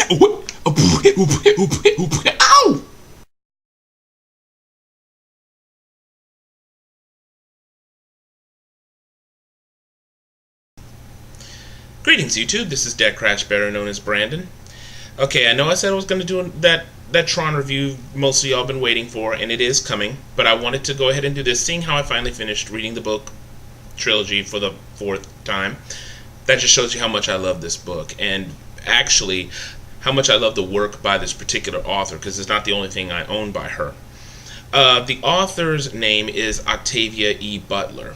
Ow! Greetings, YouTube. This is DecKrash, better known as Brandon. Okay, I know I said I was going to do that Tron review most of y'all been waiting for, and it is coming, but I wanted to go ahead and do this, seeing how I finally finished reading the book trilogy for the 4th time. That just shows you how much I love this book, and actually how much I love the work by this particular author, because it's not the only thing I own by her. The author's name is Octavia E. Butler.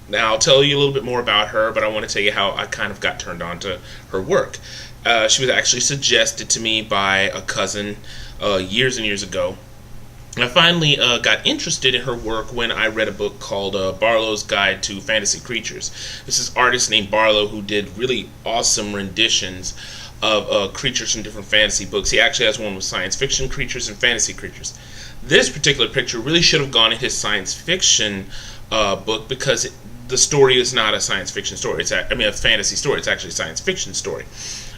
Now, I'll tell you a little bit more about her, but I want to tell you how I kind of got turned on to her work. She was actually suggested to me by a cousin years and years ago. I finally got interested in her work when I read a book called Barlow's Guide to Fantasy Creatures. This is an artist named Barlow who did really awesome renditions of creatures from different fantasy books. He actually has one with science fiction creatures and fantasy creatures. This particular picture really should have gone in his science fiction book, because the story is not a science fiction story. It's a fantasy story. It's actually a science fiction story.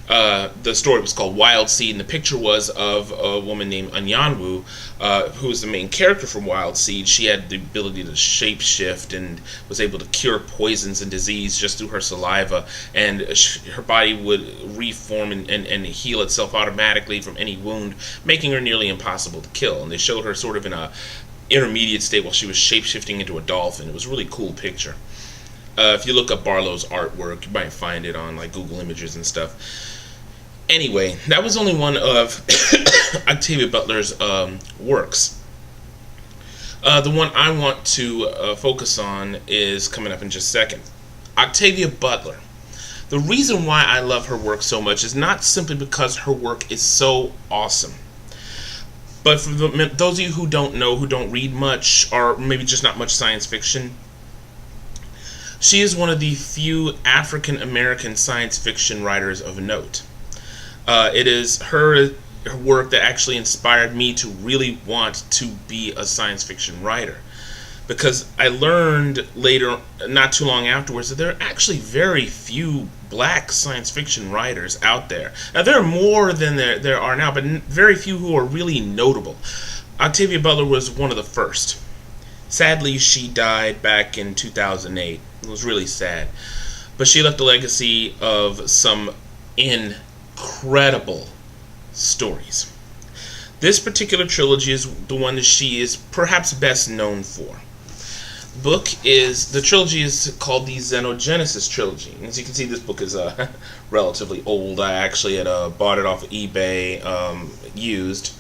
The story was called Wild Seed, and the picture was of a woman named Anyanwu, who was the main character from Wild Seed. She had the ability to shapeshift and was able to cure poisons and disease just through her saliva, and her body would reform and heal itself automatically from any wound, making her nearly impossible to kill. And they showed her sort of in a intermediate state while she was shapeshifting into a dolphin. It was a really cool picture. If you look up Barlow's artwork, you might find it on like Google Images and stuff. Anyway, that was only one of Octavia Butler's works. The one I want to focus on is coming up in just a second. Octavia Butler. The reason why I love her work so much is not simply because her work is so awesome. But for those of you who don't know, who don't read much, or maybe just not much science fiction, she is one of the few African American science fiction writers of note. It is her work that actually inspired me to really want to be a science fiction writer, because I learned later, not too long afterwards, that there are actually very few black science fiction writers out there. Now, there are more than there are now, but very few who are really notable. Octavia Butler was one of the first. Sadly, she died back in 2008. It was really sad. But she left a legacy of some incredible stories. This particular trilogy is the one that she is perhaps best known for. The trilogy is called the Xenogenesis Trilogy. And as you can see, this book is relatively old. I actually had bought it off of eBay used.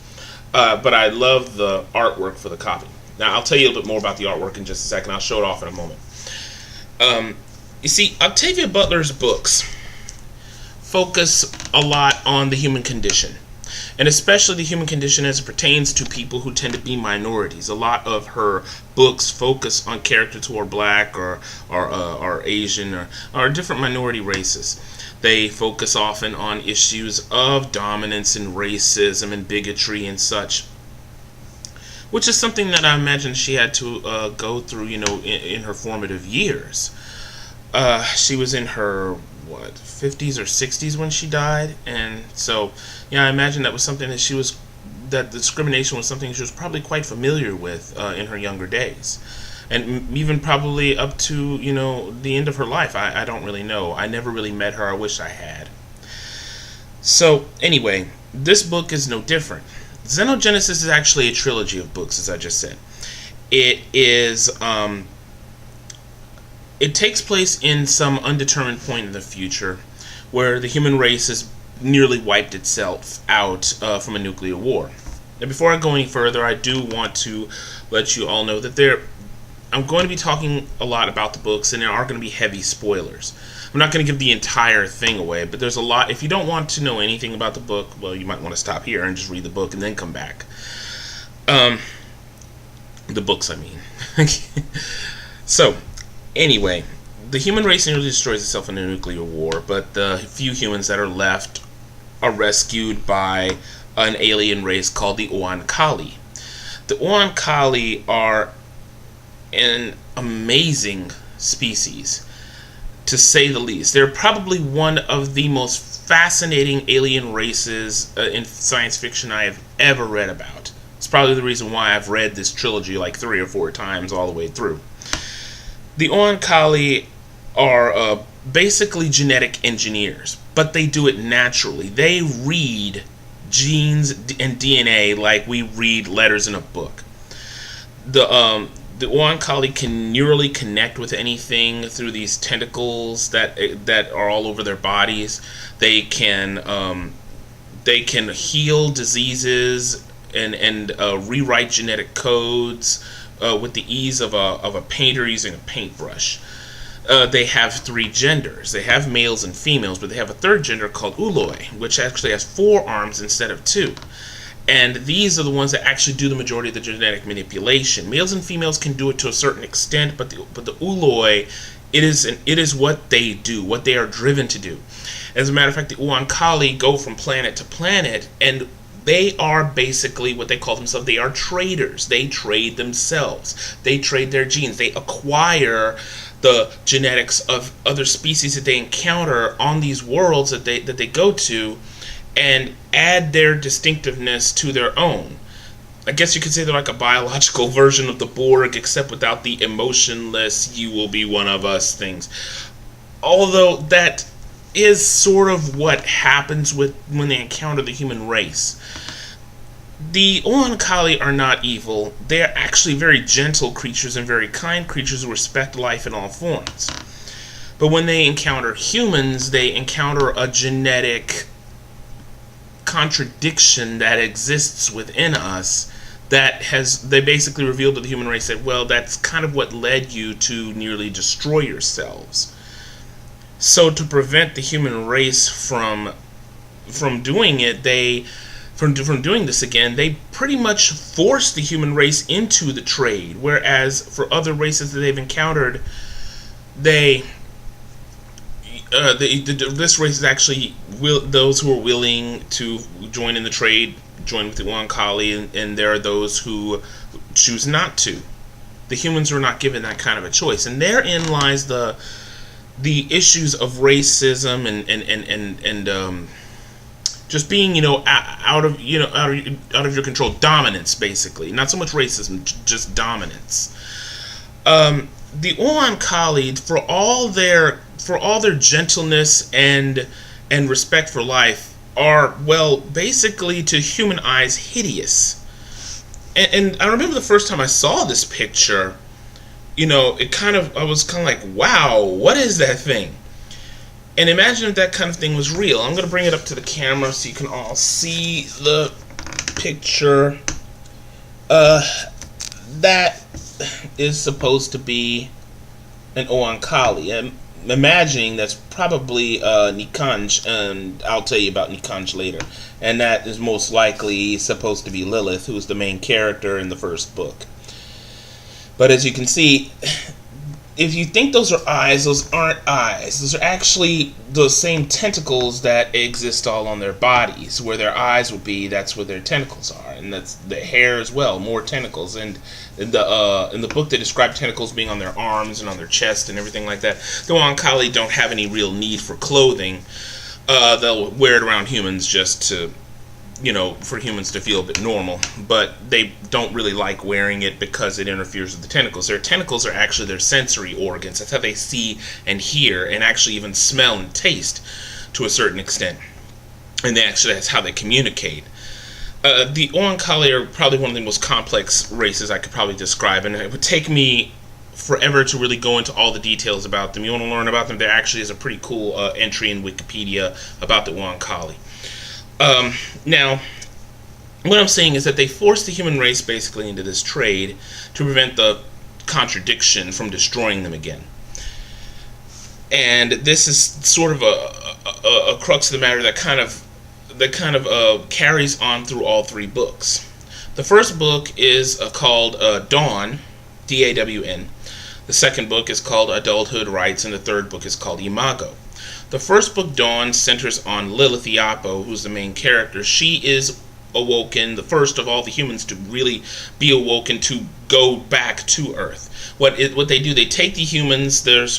But I love the artwork for the copy. Now, I'll tell you a little bit more about the artwork in just a second. I'll show it off in a moment. You see, Octavia Butler's books focus a lot on the human condition, and especially the human condition as it pertains to people who tend to be minorities. A lot of her books focus on characters who are black or Asian or different minority races. They focus often on issues of dominance and racism and bigotry and such, which is something that I imagine she had to go through, in her formative years. She was in her 50s or 60s when she died, and so I imagine that was something that discrimination was something she was probably quite familiar with in her younger days, and even probably up to the end of her life. I don't really know. I never really met her. I wish I had. So anyway, this book is no different. Xenogenesis is actually a trilogy of books, as I just said. It is it takes place in some undetermined point in the future where the human race has nearly wiped itself out from a nuclear war. Now, before I go any further, I do want to let you all know that I'm going to be talking a lot about the books, and there are going to be heavy spoilers. I'm not going to give the entire thing away, but there's a lot. If you don't want to know anything about the book, well, you might want to stop here and just read the book and then come back. The books, I mean. So, anyway, the human race nearly destroys itself in a nuclear war, but the few humans that are left are rescued by an alien race called the Oankali. The Oankali are an amazing species, to say the least. They're probably one of the most fascinating alien races in science fiction I have ever read about. It's probably the reason why I've read this trilogy like 3 or 4 times all the way through. The Oankali are basically genetic engineers, but they do it naturally. They read genes and DNA like we read letters in a book. The Oankali can neurally connect with anything through these tentacles that are all over their bodies. They can heal diseases and rewrite genetic codes with the ease of a painter using a paintbrush. They have 3 genders. They have males and females, but they have a 3rd gender called Uloi, which actually has 4 arms instead of 2. And these are the ones that actually do the majority of the genetic manipulation. Males and females can do it to a certain extent, but the Uloi, it is what they do, what they are driven to do. As a matter of fact, the Oankali go from planet to planet, and they are basically what they call themselves. They are traders. They trade themselves. They trade their genes. They acquire the genetics of other species that they encounter on these worlds that they go to, and add their distinctiveness to their own. I guess you could say they're like a biological version of the Borg, except without the emotionless, you will be one of us things. Although that is sort of what happens when they encounter the human race. The Oankali are not evil. They are actually very gentle creatures and very kind creatures who respect life in all forms. But when they encounter humans, they encounter a genetic contradiction that exists within us they basically revealed to the human race that, well, that's kind of what led you to nearly destroy yourselves. So to prevent the human race from doing it, from doing this again, they pretty much force the human race into the trade, whereas for other races that they've encountered, this race is actually those who are willing to join in the trade, join with the Oankali, and there are those who choose not to. The humans are not given that kind of a choice, and therein lies the issues of racism and just being out of your control, dominance basically, not so much racism, just dominance. The Oankali, for all their gentleness and respect for life, are, well, basically to human eyes hideous. And I remember the first time I saw this picture, I was kind of like, wow, what is that thing? And imagine if that kind of thing was real. I'm going to bring it up to the camera so you can all see the picture. That is supposed to be an Oankali. I'm imagining that's probably Nikanj, and I'll tell you about Nikanj later. And that is most likely supposed to be Lilith, who is the main character in the first book. But as you can see, if you think those are eyes, those aren't eyes. Those are actually those same tentacles that exist all on their bodies. Where their eyes would be, that's where their tentacles are. And that's the hair as well, more tentacles. And in the book they describe tentacles being on their arms and on their chest and everything like that. The Oankali don't have any real need for clothing. They'll wear it around humans just to, for humans to feel a bit normal, but they don't really like wearing it because it interferes with the tentacles. Their tentacles are actually their sensory organs. That's how they see and hear and actually even smell and taste to a certain extent. And that's how they communicate. The Oankali are probably one of the most complex races I could probably describe, and it would take me forever to really go into all the details about them. You want to learn about them, there actually is a pretty cool entry in Wikipedia about the Oankali. Now, what I'm saying is that they force the human race basically into this trade to prevent the contradiction from destroying them again. And this is sort of a crux of the matter that kind of carries on through all 3 books. The first book is called Dawn, D-A-W-N. The second book is called Adulthood, Rites, and the third book is called Imago. The first book, Dawn, centers on Lilith Iapo, who's the main character. She is awoken, the first of all the humans to really be awoken to go back to Earth. What they do, they take the humans that have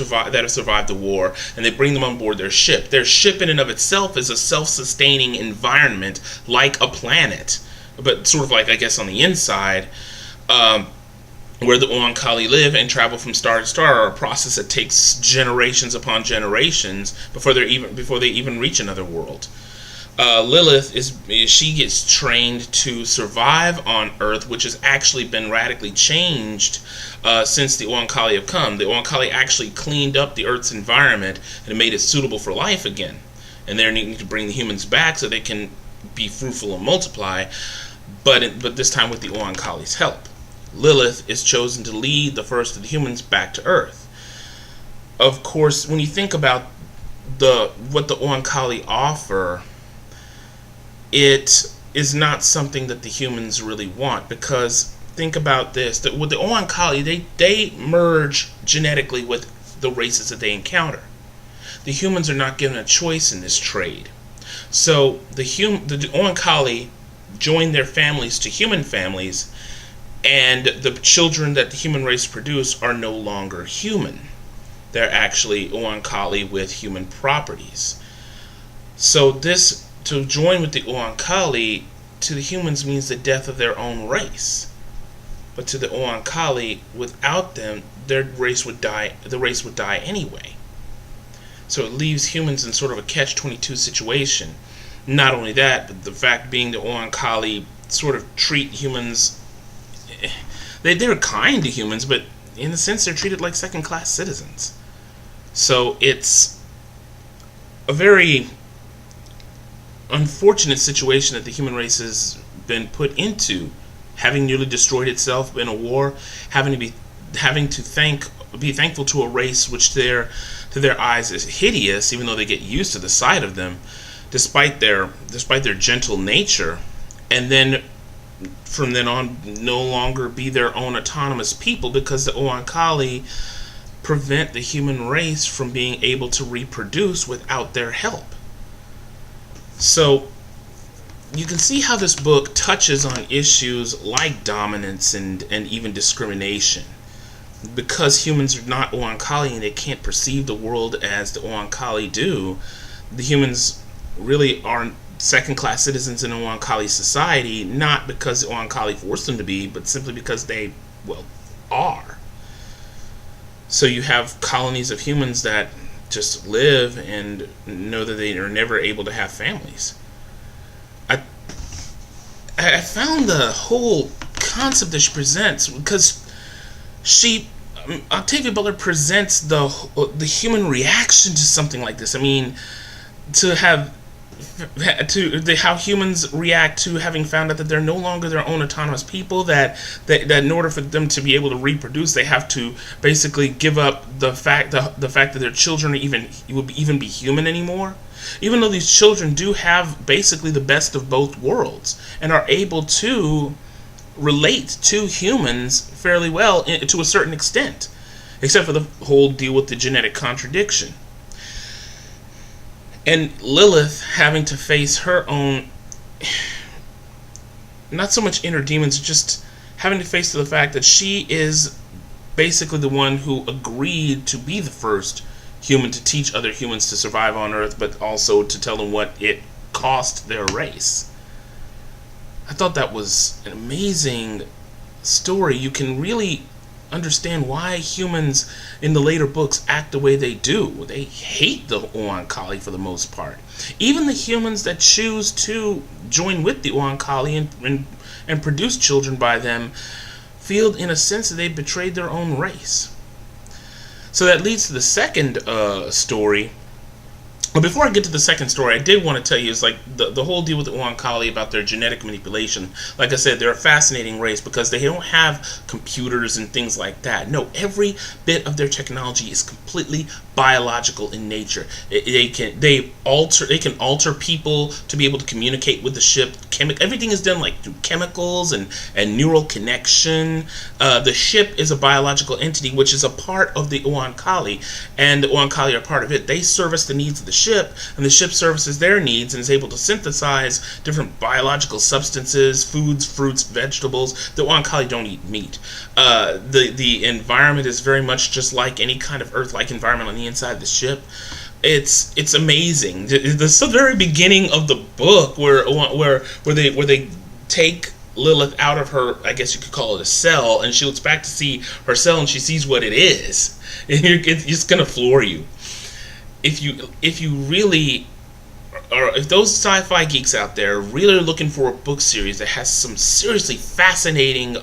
survived the war, and they bring them on board their ship. Their ship in and of itself is a self-sustaining environment, like a planet, but sort of like, I guess, on the inside, where the Oankali live and travel from star to star, a process that takes generations upon generations before they even reach another world. Lilith she gets trained to survive on Earth, which has actually been radically changed since the Oankali have come. The Oankali actually cleaned up the Earth's environment and made it suitable for life again. And they're needing to bring the humans back so they can be fruitful and multiply, but this time with the Oankali's help. Lilith is chosen to lead the first of the humans back to Earth. Of course, when you think about what the Oankali offer, it is not something that the humans really want, because think about this, that with the Oankali, they merge genetically with the races that they encounter. The humans are not given a choice in this trade. So the Oankali join their families to human families, and the children that the human race produce are no longer human. They're actually Oankali with human properties. So to join with the Oankali to the humans means the death of their own race. But to the Oankali, without them, their race would die. The race would die anyway. So it leaves humans in sort of a catch-22 situation. Not only that, but the fact being the Oankali sort of treat humans. They're kind to humans, but in a sense they're treated like second-class citizens. So it's a very unfortunate situation that the human race has been put into, having nearly destroyed itself in a war, having to be thankful to a race which to their eyes is hideous, even though they get used to the sight of them, despite their gentle nature, and then from then on no longer be their own autonomous people, because the Oankali prevent the human race from being able to reproduce without their help. So you can see how this book touches on issues like dominance and even discrimination. Because humans are not Oankali and they can't perceive the world as the Oankali do, the humans really are second-class citizens in Oankali society, not because the Oankali forced them to be, but simply because they, are. So you have colonies of humans that just live and know that they are never able to have families. I found the whole concept that she presents, because Octavia Butler presents the human reaction to something like this. I mean, how humans react to having found out that they're no longer their own autonomous people, that in order for them to be able to reproduce, they have to basically give up the fact that their children will even be human anymore, even though these children do have basically the best of both worlds and are able to relate to humans fairly well to a certain extent, except for the whole deal with the genetic contradiction. And Lilith having to face her own, not so much inner demons, just having to face the fact that she is basically the one who agreed to be the first human to teach other humans to survive on Earth, but also to tell them what it cost their race. I thought that was an amazing story. You can really understand why humans in the later books act the way they do. They hate the Oankali for the most part. Even the humans that choose to join with the Oankali and produce children by them feel in a sense that they betrayed their own race. So that leads to the second story. But before I get to the second story, I did want to tell you, it's like the whole deal with the Oankali about their genetic manipulation. Like I said, they're a fascinating race because they don't have computers and things like that. No, every bit of their technology is completely biological in nature. They can alter people to be able to communicate with the ship. Everything is done like through chemicals and neural connection. The ship is a biological entity which is a part of the Oankali, and the Oankali are part of it. They service the needs of the ship, and the ship services their needs and is able to synthesize different biological substances, foods, fruits, vegetables. The Oankali don't eat meat. The environment is very much just like any kind of Earth-like environment on the inside of the ship. It's amazing. The very beginning of the book where they take Lilith out of her, I guess you could call it a cell, and she looks back to see her cell and she sees what it is. It's gonna floor you. If you really are, if those sci-fi geeks out there really are looking for a book series that has some seriously fascinating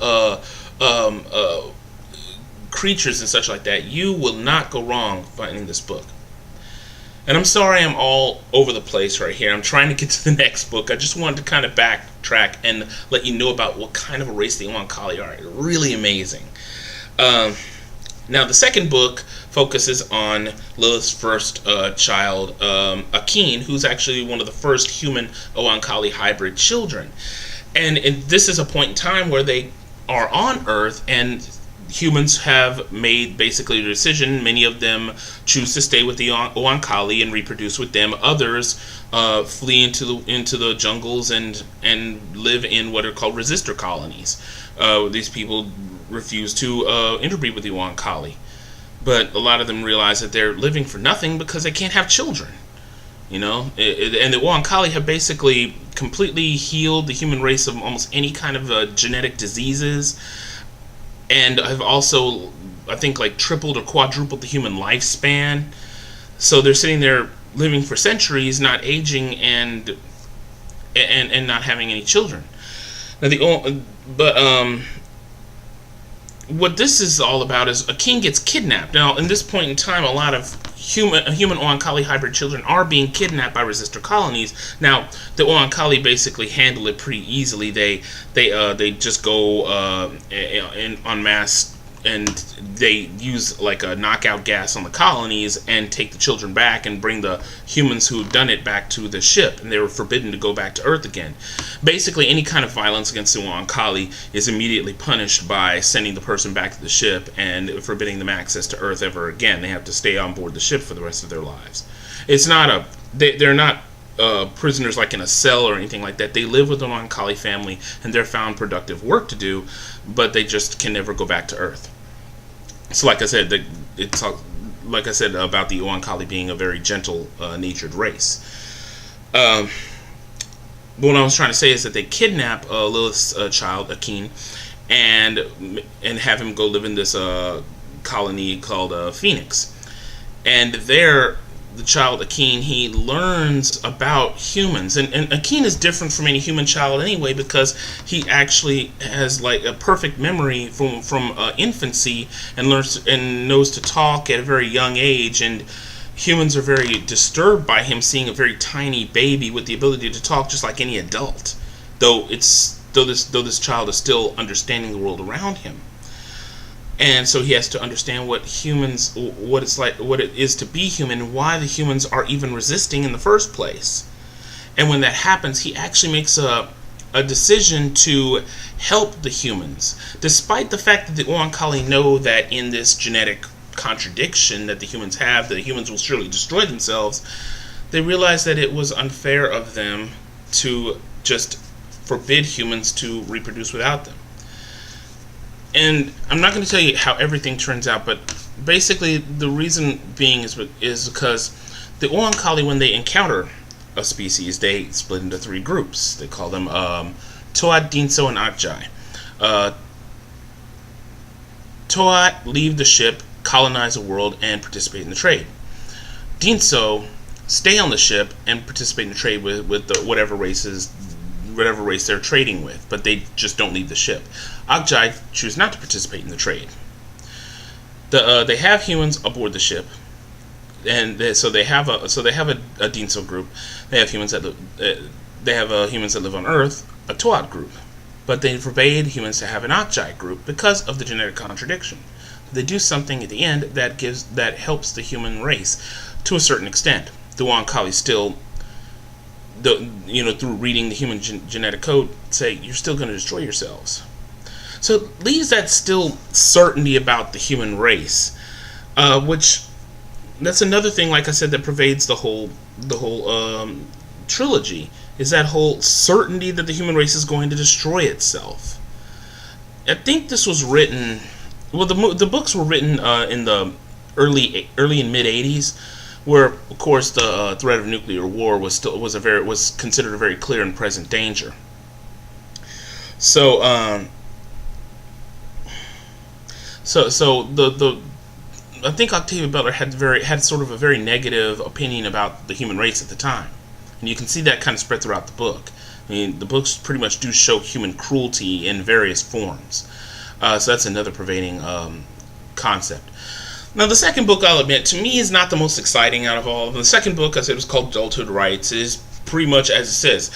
creatures and such like that, you will not go wrong finding this book. And I'm sorry I'm all over the place right here. I'm trying to get to the next book. I just wanted to kind of backtrack and let you know about what kind of a race the Oankali are. Really amazing. Now, the second book focuses on Lilith's first child, Akin, who's actually one of the first human Oankali hybrid children. And this is a point in time where they are on Earth, and humans have made basically a decision. Many of them choose to stay with the Oankali and reproduce with them. Others flee into the jungles and live in what are called resistor colonies. These people refuse to interbreed with the Oankali, but a lot of them realize that they're living for nothing because they can't have children. And the Oankali have basically completely healed the human race of almost any kind of genetic diseases, and have also, I think, like tripled or quadrupled the human lifespan. So they're sitting there living for centuries, not aging and not having any children. Now what this is all about is a king gets kidnapped. Now, in this point in time, a lot of human Oankali hybrid children are being kidnapped by resistor colonies. Now, the Oankali basically handle it pretty easily. They just go en masse, and they use like a knockout gas on the colonies and take the children back and bring the humans who have done it back to the ship, and they were forbidden to go back to Earth again. Basically, any kind of violence against the Oankali is immediately punished by sending the person back to the ship and forbidding them access to Earth ever again. They have to stay on board the ship for the rest of their lives. It's not they're not prisoners like in a cell or anything like that. They live with an Oankali family, and they're found productive work to do, but they just can never go back to Earth. So, like I said, like I said about the Oankali being a very gentle-natured race. But what I was trying to say is that they kidnap Lilith's child, Akin, and have him go live in this colony called Phoenix. And there, the child Akin, he learns about humans, and Akin is different from any human child anyway, because he actually has like a perfect memory from infancy, and learns and knows to talk at a very young age. And humans are very disturbed by him seeing a very tiny baby with the ability to talk just like any adult, though this child is still understanding the world around him. And so he has to understand what it is to be human, and why the humans are even resisting in the first place. And when that happens, he actually makes a decision to help the humans, despite the fact that the Oankali know that in this genetic contradiction that the humans have, that the humans will surely destroy themselves. They realize that it was unfair of them to just forbid humans to reproduce without them. And I'm not going to tell you how everything turns out, but basically the reason being is because the Oankali, when they encounter a species, they split into three groups. They call them Toat, Dinso, and Akjai. Toat leave the ship, colonize the world, and participate in the trade. Dinso stay on the ship and participate in the trade with whatever race they're trading with, but they just don't leave the ship. Akjai choose not to participate in the trade. They have humans aboard the ship, and so they have a Dinso group. They have humans that live on Earth, a Toat group, but they forbade humans to have an Akjai group because of the genetic contradiction. They do something at the end that helps the human race to a certain extent. The Oankali still, through reading the human genetic code, say you're still going to destroy yourselves. So it leaves that still certainty about the human race, which that's another thing, like I said, that pervades the whole trilogy, is that whole certainty that the human race is going to destroy itself. I think this was written. Well, the books were written in the early and mid '80s, where of course the threat of nuclear war was considered a very clear and present danger. So the I think Octavia Butler had sort of a very negative opinion about the human race at the time, and you can see that kind of spread throughout the book. I mean, the books pretty much do show human cruelty in various forms. So that's another pervading concept. Now, the second book, I'll admit, to me is not the most exciting out of all of them. The second book, I said, was called Adulthood, Rites. It is pretty much as it says.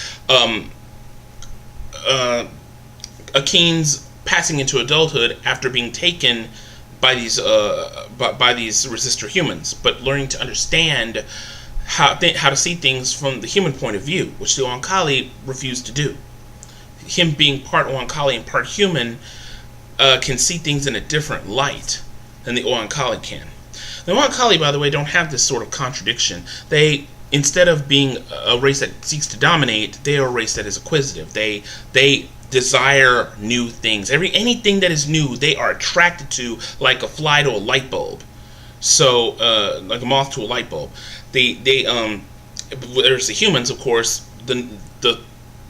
Akeen's passing into adulthood after being taken by these resistor humans, but learning to understand how to see things from the human point of view, which the Oankali refused to do. Him being part Oankali and part human can see things in a different light than the Oankali can. The Oankali, by the way, don't have this sort of contradiction. They, instead of being a race that seeks to dominate, they are a race that is acquisitive. They desire new things. Anything that is new, they are attracted to, like a fly to a light bulb. So, like a moth to a light bulb. There's the humans, of course. The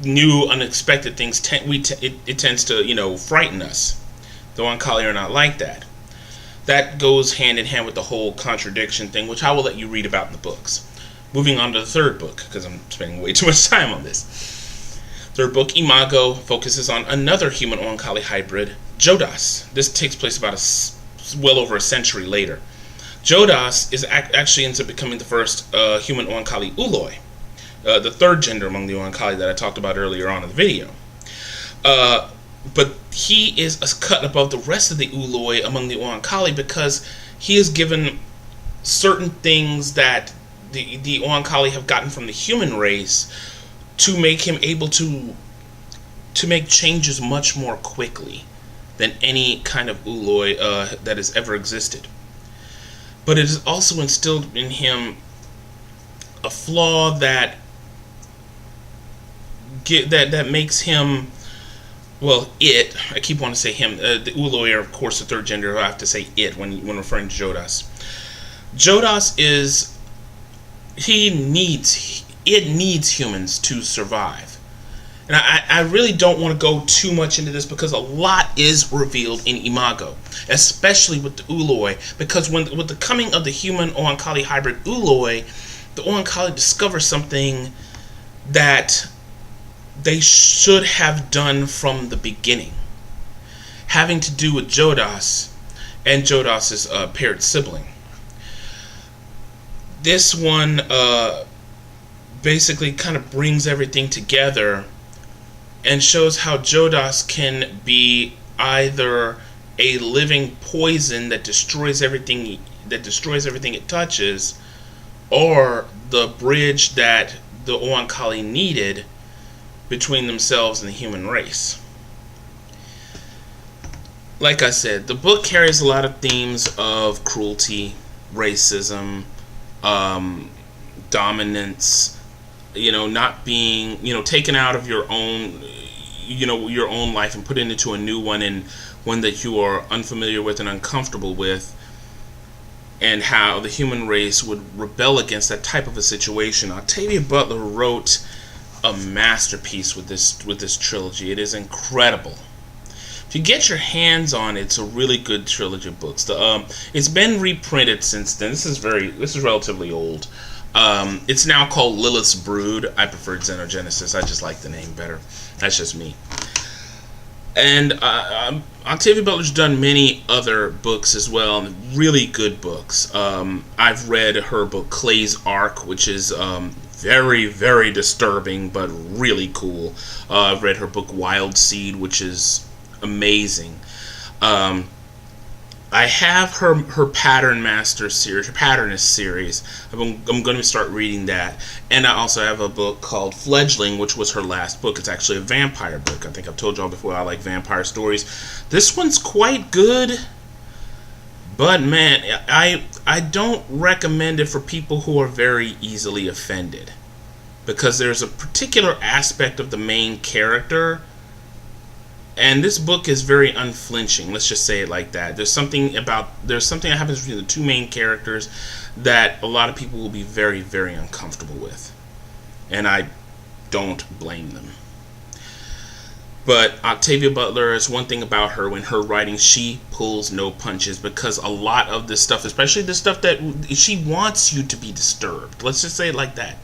new, unexpected things it tends to frighten us. The Oankali are not like that. That goes hand in hand with the whole contradiction thing, which I will let you read about in the books. Moving on to the third book, because I'm spending way too much time on this. Third book, Imago, focuses on another human Oankali hybrid, Jodas. This takes place about well over a century later. Jodas actually ends up becoming the first human Oankali Uloi, the third gender among the Oankali that I talked about earlier on in the video. But he is cut above the rest of the Uloi among the Oankali because he is given certain things that the Oankali have gotten from the human race to make him able to make changes much more quickly than any kind of Uloi that has ever existed. But it has also instilled in him a flaw that makes him, well, I keep wanting to say him. The Uloi are, of course, the third gender. I have to say it when referring to Jodas. Jodas needs humans to survive. And I really don't want to go too much into this because a lot is revealed in Imago, especially with the Uloi, because with the coming of the human Oankali hybrid Uloi, the Oankali discover something that they should have done from the beginning, having to do with Jodas and Jodas's paired sibling. This one basically kind of brings everything together and shows how Jodas can be either a living poison that destroys everything it touches, or the bridge that the Oankali needed between themselves and the human race. Like I said, the book carries a lot of themes of cruelty, racism, dominance, not being, taken out of your own, your own life and put into a new one, and one that you are unfamiliar with and uncomfortable with, and how the human race would rebel against that type of a situation. Octavia Butler wrote a masterpiece with this trilogy. It is incredible. If you get your hands on it, it's a really good trilogy of books. It's been reprinted since then. This is relatively old. It's now called Lilith's Brood. I prefer Xenogenesis. I just like the name better. That's just me. And Octavia Butler's done many other books as well, really good books. I've read her book Clay's Ark, which is very, very disturbing, but really cool. I've read her book Wild Seed, which is amazing. I have her Pattern Master series, her Patternist series. I'm going to start reading that. And I also have a book called Fledgling, which was her last book. It's actually a vampire book. I think I've told y'all before I like vampire stories. This one's quite good, But man, I don't recommend it for people who are very easily offended, because there's a particular aspect of the main character, and this book is very unflinching. Let's just say it like that. There's something that happens between the two main characters that a lot of people will be very, very uncomfortable with, and I don't blame them. But Octavia Butler, is one thing about her, when her writing, she pulls no punches, because a lot of this stuff, especially the stuff that she wants you to be disturbed, let's just say it like that,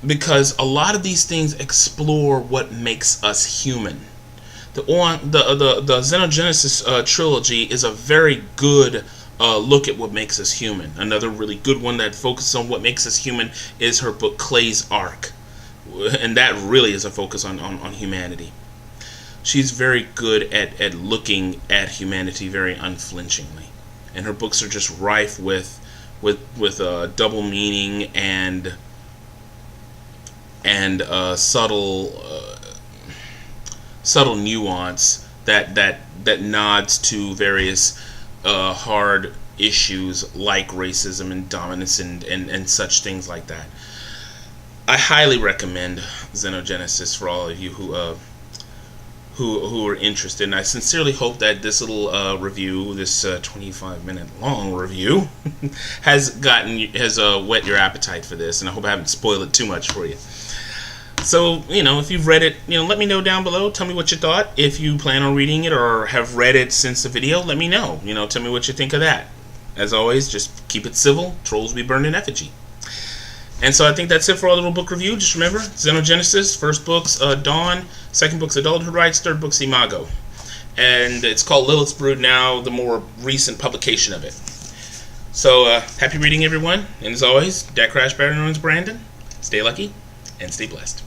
because a lot of these things explore what makes us human. The Xenogenesis Trilogy is a very good look at what makes us human. Another really good one that focuses on what makes us human is her book Clay's Ark, and that really is a focus on humanity. She's very good at looking at humanity very unflinchingly, and her books are just rife with double meaning and subtle nuance that nods to various hard issues like racism and dominance and such things like that. I highly recommend Xenogenesis for all of you who are interested, and I sincerely hope that this little review, this 25-minute long review, has whet your appetite for this, and I hope I haven't spoiled it too much for you. So, if you've read it, let me know down below. Tell me what you thought. If you plan on reading it or have read it since the video, let me know. Tell me what you think of that. As always, just keep it civil. Trolls be burned in effigy. And so I think that's it for our little book review. Just remember, Xenogenesis, first book's Dawn, second book's Adulthood, Rites, third book's Imago. And it's called Lilith's Brood now, the more recent publication of it. So, happy reading, everyone. And as always, DecKrash, better known as Brandon. Stay lucky and stay blessed.